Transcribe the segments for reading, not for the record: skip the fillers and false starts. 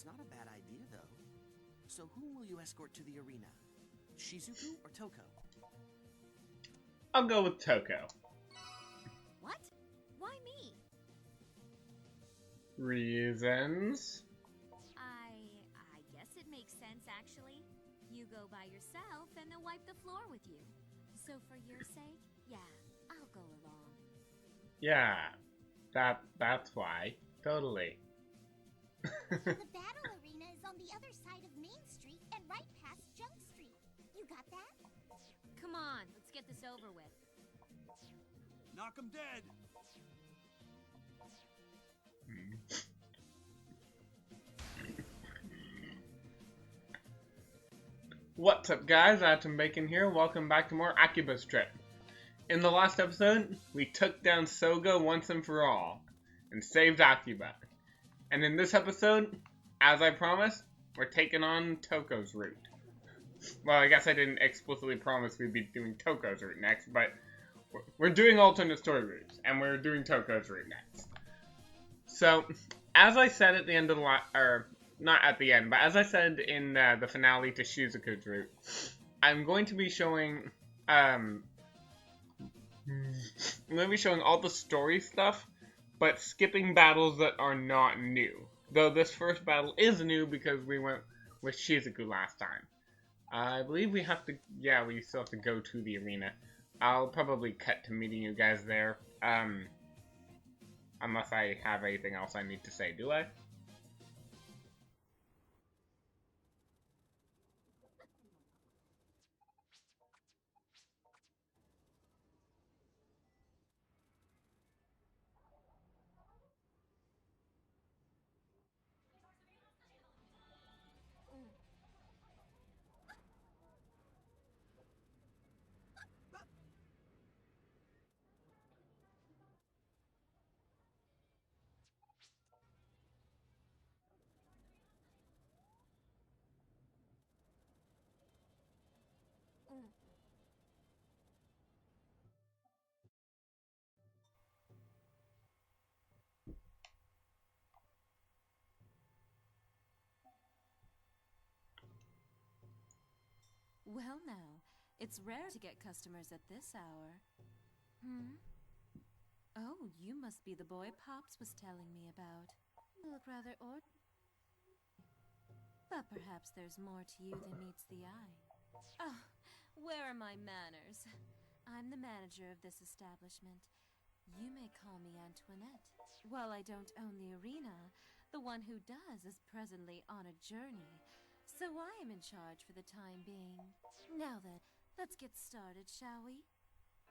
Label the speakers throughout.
Speaker 1: It's not a bad idea, though. So whom will you escort to the arena? Shizuku or Toko?
Speaker 2: I'll go with Toko.
Speaker 3: What? Why me?
Speaker 2: Reasons?
Speaker 3: I guess it makes sense, actually. You go by yourself, and they'll wipe the floor with you. So for your sake, yeah, I'll go along.
Speaker 2: Yeah, that's why. Totally.
Speaker 4: The battle arena is on the other side of Main Street and right past Junk Street. You got that?
Speaker 3: Come on, let's get this over with.
Speaker 5: Knock 'em dead.
Speaker 2: What's up, guys? Atom Bacon here. Welcome back to more Akiba Strip. In the last episode, we took down Soga once and for all, and saved Akiba. And in this episode, as I promised, we're taking on Toko's route. Well, I guess I didn't explicitly promise we'd be doing Toko's route next, but we're doing alternate story routes, and we're doing Toko's route next. So, as I said at the end of the not at the end, but as I said in the finale to Shizuku's route, I'm going to be showing, I'm going to be showing all the story stuff, but skipping battles that are not new. Though this first battle is new because we went with Shizuku last time. I believe we have to, yeah, we still have to go to the arena. I'll probably cut to meeting you guys there, unless I have anything else I need to say, do I?
Speaker 3: Well now, it's rare to get customers at this hour. Oh, you must be the boy Pops was telling me about. You look rather but perhaps there's more to you than meets the eye. Oh, where are my manners? I'm the manager of this establishment. You may call me Antoinette. While I don't own the arena, the one who does is presently on a journey. So I am in charge for the time being. Now then, let's get started, shall we?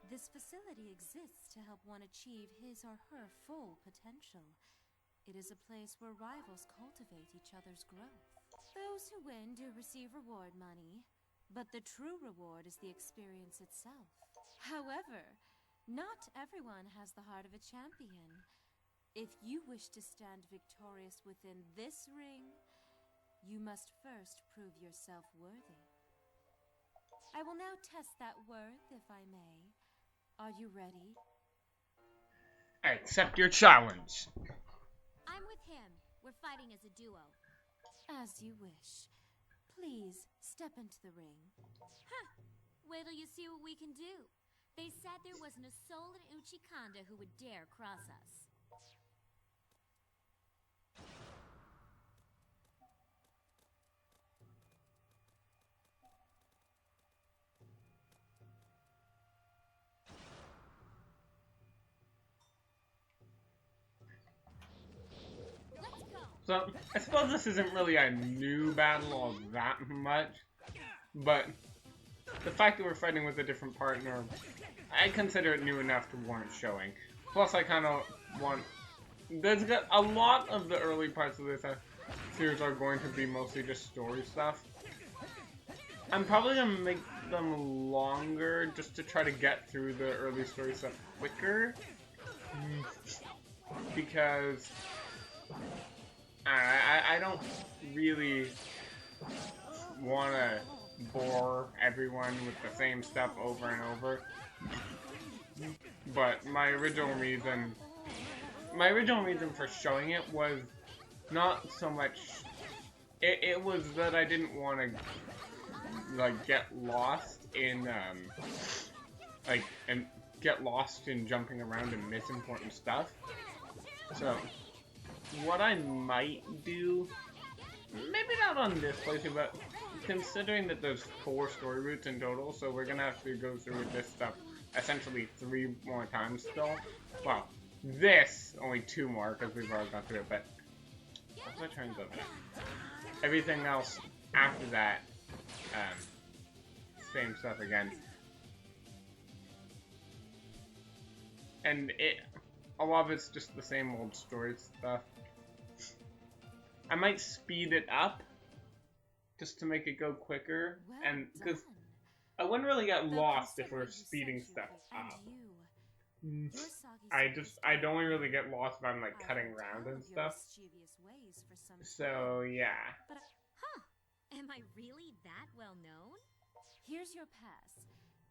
Speaker 3: This facility exists to help one achieve his or her full potential. It is a place where rivals cultivate each other's growth. Those who win do receive reward money, but the true reward is the experience itself. However, not everyone has the heart of a champion. If you wish to stand victorious within this ring, you must first prove yourself worthy. I will now test that worth, if I may. Are you ready?
Speaker 2: I accept your challenge.
Speaker 3: I'm with him. We're fighting as a duo. As you wish. Please, step into the ring. Huh! Wait till you see what we can do. They said there wasn't a soul in Uchikanda who would dare cross us.
Speaker 2: So, I suppose this isn't really a new battle all that much, but the fact that we're fighting with a different partner, I consider it new enough to warrant showing. Plus, I kind of want... There's got a lot of the early parts of this series are going to be mostly just story stuff. I'm probably going to make them longer just to try to get through the early story stuff quicker, because I don't really want to bore everyone with the same stuff over and over. But my original reason for showing it was not so much It was that I didn't want to, like, get lost in, and get lost in jumping around and miss important stuff. So, what I might do, maybe not on this playthrough, but considering that there's 4 story routes in total, so we're gonna have to go through this stuff essentially 3 more times still. Well, this, only 2 more, because we've already gone through it, but what's my turns over there? Everything else after that, same stuff again. And a lot of it's just the same old story stuff. I might speed it up, just to make it go quicker, and because I wouldn't really get lost if we're speeding stuff up. I don't really get lost if I'm like cutting around and stuff. So yeah.
Speaker 3: Am I really that well known? Here's your pass.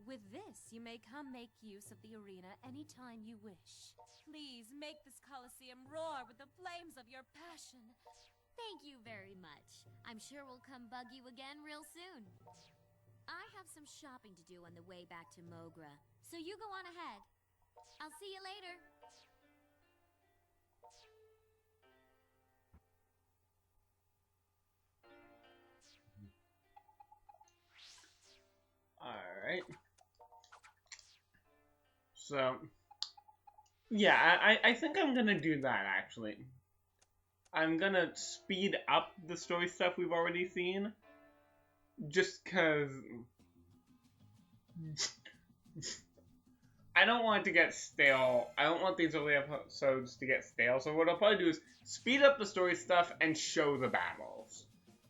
Speaker 3: With this, you may come make use of the arena anytime you wish. Please make this Coliseum roar with the flames of your passion.
Speaker 6: Thank you very much. I'm sure we'll come bug you again real soon. I have some shopping to do on the way back to Mogra, so you go on ahead. I'll see you later.
Speaker 2: Alright. So, yeah, I think I'm gonna do that, actually. I'm gonna speed up the story stuff we've already seen, just because I don't want it to get stale. I don't want these early episodes to get stale, so what I'll probably do is speed up the story stuff and show the battles.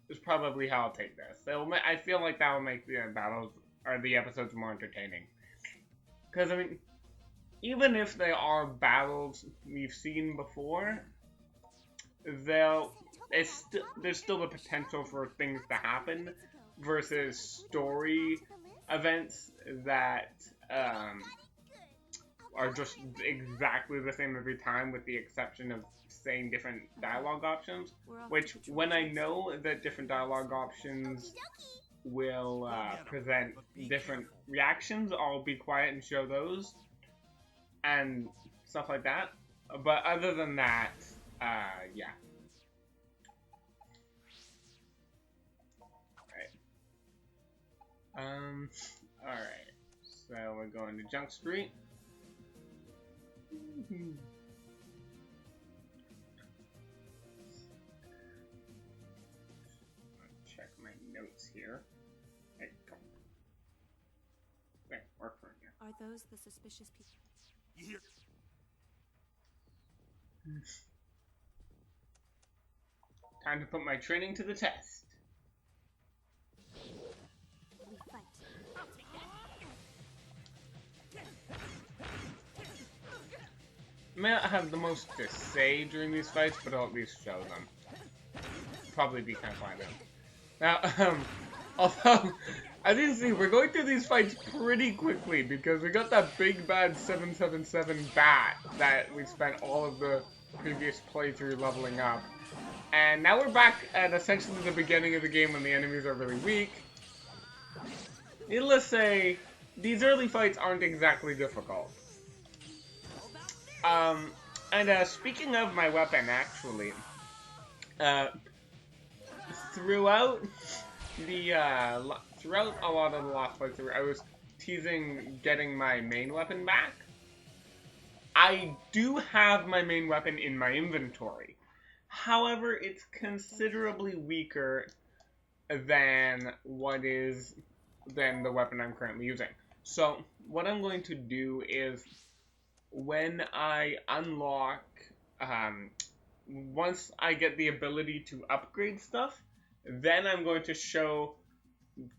Speaker 2: Is probably how I'll take this. I feel like that will make the battles, or the episodes, more entertaining. Because, I mean, even if they are battles we've seen before, there's still the potential for things to happen versus story events that are just exactly the same every time, with the exception of saying different dialogue options, which when I know that different dialogue options will present different reactions, I'll be quiet and show those and stuff like that. But other than that, yeah. Alright. So we're going to Junk Street. Check my notes here. Hey, come on. There, work for here.
Speaker 3: Are those the suspicious people?
Speaker 5: You hear?
Speaker 2: Time to put my training to the test.
Speaker 3: We fight.
Speaker 2: I may not have the most to say during these fights, but I'll at least show them. Probably be kind of fine though. Now, although, as you can see, we're going through these fights pretty quickly because we got that big bad 777 bat that we spent all of the previous playthrough leveling up. And now we're back at essentially the beginning of the game when the enemies are really weak. Needless to say, these early fights aren't exactly difficult. Speaking of my weapon, actually, throughout a lot of the last playthrough, I was teasing getting my main weapon back. I do have my main weapon in my inventory. However, it's considerably weaker than the weapon I'm currently using. So, what I'm going to do is, when I unlock, once I get the ability to upgrade stuff, then I'm going to show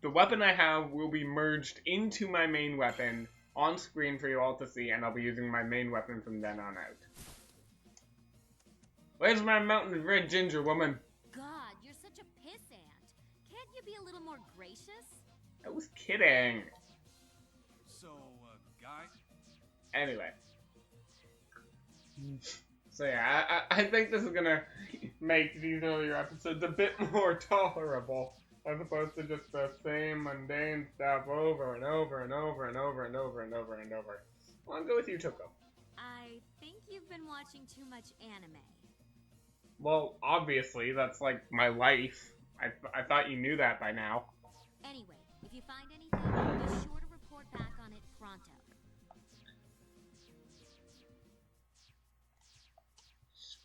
Speaker 2: the weapon I have will be merged into my main weapon on screen for you all to see, and I'll be using my main weapon from then on out. Where's my mountain red ginger woman?
Speaker 6: God, you're such a pissant. Can't you be a little more gracious?
Speaker 2: I was kidding.
Speaker 5: So, guys?
Speaker 2: Anyway. So yeah, I think this is gonna make these earlier episodes a bit more tolerable, as opposed to just the same mundane stuff over and over and over and over and over and over and over. Well, I'll go with you, Toko.
Speaker 6: I think you've been watching too much anime.
Speaker 2: Well, obviously, that's like my life. I thought you knew that by now.
Speaker 6: Anyway, if you find anything, be sure to report back on it pronto.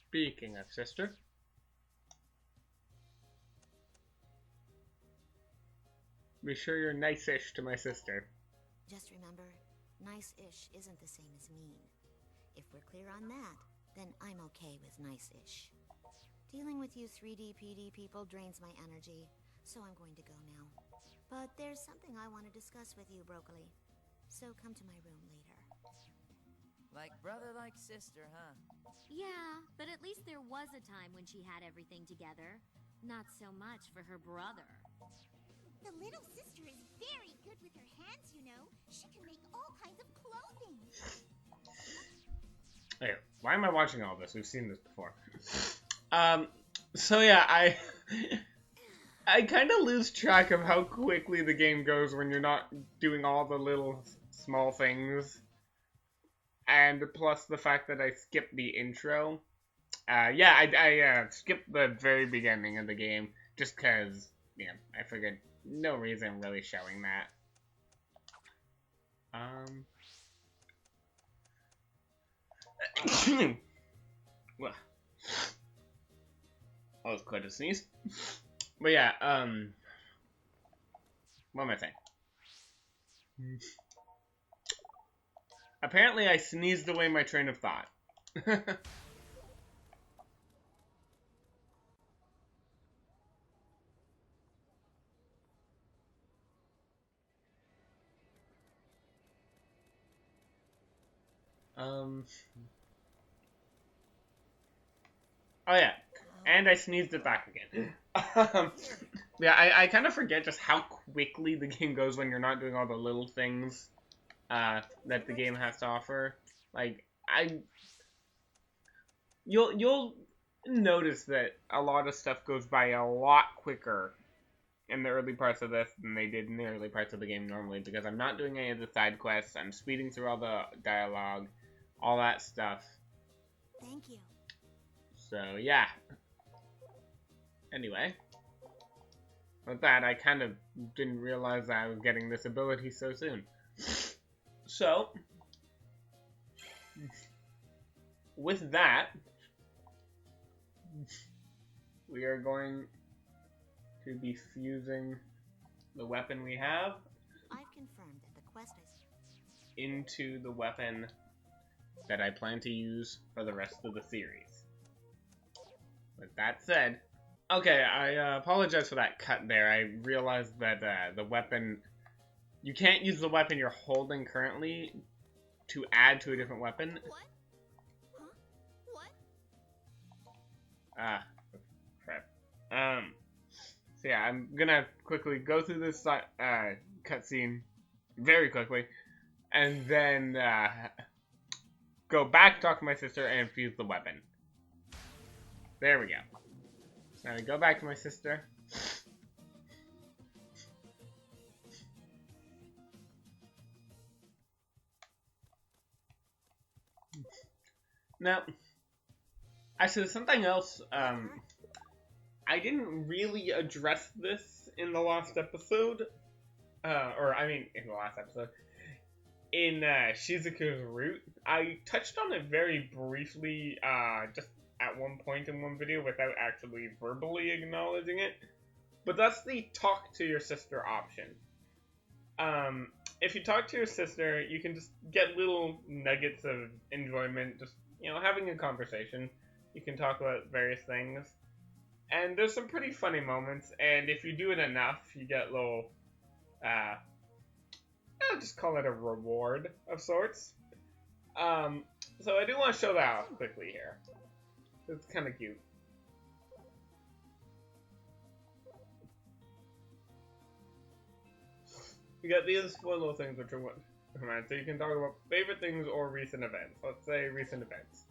Speaker 2: Speaking of sister. Be sure you're nice-ish to my sister.
Speaker 7: Just remember, nice-ish isn't the same as mean. If we're clear on that, then I'm okay with nice-ish. Dealing with you 3D PD people drains my energy, so I'm going to go now. But there's something I want to discuss with you, Broccoli. So come to my room later.
Speaker 8: Like brother, like sister, huh?
Speaker 6: Yeah, but at least there was a time when she had everything together. Not so much for her brother.
Speaker 4: The little sister is very good with her hands, you know. She can make all kinds of clothing.
Speaker 2: Hey, why am I watching all this? We've seen this before. So yeah, I kind of lose track of how quickly the game goes when you're not doing all the little small things. And plus the fact that I skipped the intro. Yeah, I skipped the very beginning of the game just because, yeah, I figured no reason really showing that. Well, that was quite a sneeze. But yeah, what am I saying? Apparently I sneezed away my train of thought. Oh yeah, and I sneezed it back again. Yeah, I kind of forget just how quickly the game goes when you're not doing all the little things that the game has to offer. Like, you'll notice that a lot of stuff goes by a lot quicker in the early parts of this than they did in the early parts of the game normally, because I'm not doing any of the side quests, I'm speeding through all the dialogue, all that stuff.
Speaker 7: Thank you.
Speaker 2: So, yeah. Anyway. With that, I kind of didn't realize I was getting this ability so soon. So, with that, we are going to be fusing the weapon we have
Speaker 7: I've confirmed that the quest
Speaker 2: into the weapon that I plan to use for the rest of the series. With that said, okay, I apologize for that cut there. I realized that the weapon, you can't use the weapon you're holding currently to add to a different weapon.
Speaker 4: What? Huh? What?
Speaker 2: Ah, crap. So yeah, I'm gonna quickly go through this cutscene very quickly, and then go back, talk to my sister, and fuse the weapon. There we go. So now we go back to my sister. Now, actually, there's something else. I didn't really address this in the last episode. In the last episode. In Shizuku's route. I touched on it very briefly, just at one point in one video without actually verbally acknowledging it. But that's the talk to your sister option. If you talk to your sister, you can just get little nuggets of enjoyment, just, having a conversation. You can talk about various things. And there's some pretty funny moments, and if you do it enough, you get little, I'll just call it a reward of sorts. So I do want to show that off quickly here. It's kind of cute. You got these four little things which are what, so you can talk about favorite things or recent events. Let's say recent events.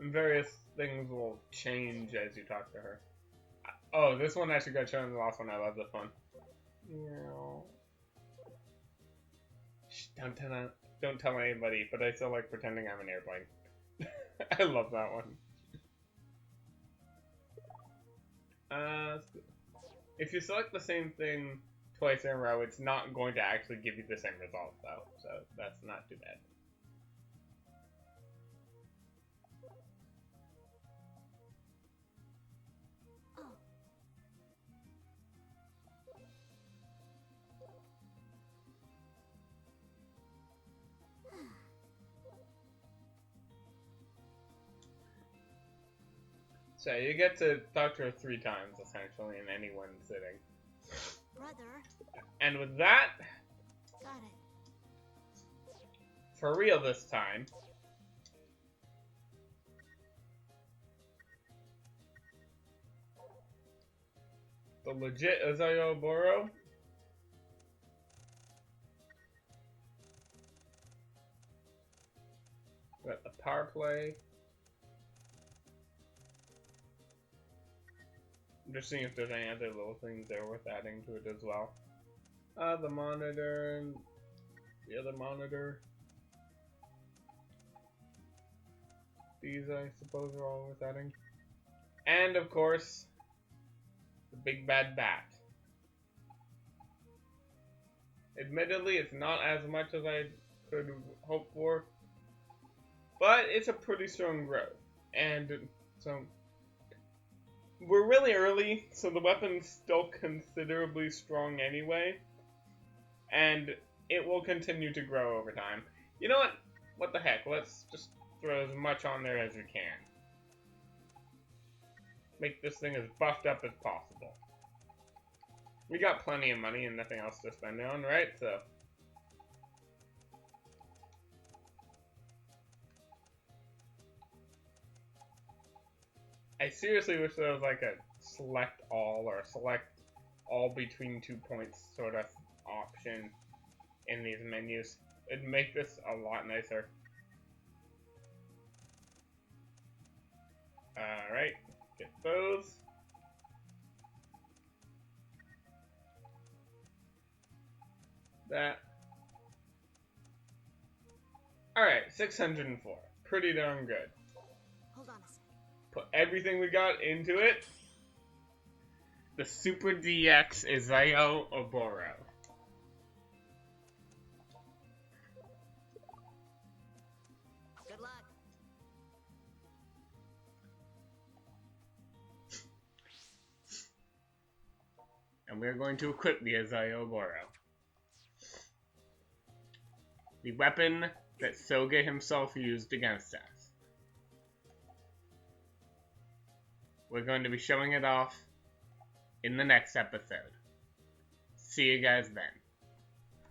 Speaker 2: And various things will change as you talk to her. Oh, this one actually got shown in the last one. I love this one. Shh, don't tell anybody, but I still like pretending I'm an airplane. I love that one. If you select the same thing twice in a row, it's not going to actually give you the same result, though, so that's not too bad. So you get to talk to her 3 times, essentially, in any one sitting.
Speaker 7: Brother.
Speaker 2: And with that,
Speaker 7: Got it.
Speaker 2: for real this time, the legit Azayoboro. Got the power play. I'm just seeing if there's any other little things that are worth adding to it as well. The monitor and the other monitor. These, I suppose, are all worth adding. And, of course, the big bad bat. Admittedly, it's not as much as I could hope for, but it's a pretty strong growth. And so we're really early, so the weapon's still considerably strong anyway, and it will continue to grow over time. You know what? What the heck? Let's just throw as much on there as we can. Make this thing as buffed up as possible. We got plenty of money and nothing else to spend it on, right? So I seriously wish there was like a select all or select all between 2 points sort of option in these menus. It'd make this a lot nicer. Alright, get those. That. Alright, 604. Pretty darn good.
Speaker 7: Hold on a sec.
Speaker 2: Put everything we got into it. The Super DX Izayoboro.
Speaker 7: Good luck.
Speaker 2: And we're going to equip the Izayoboro. The weapon that Soge himself used against us. We're going to be showing it off in the next episode. See you guys then.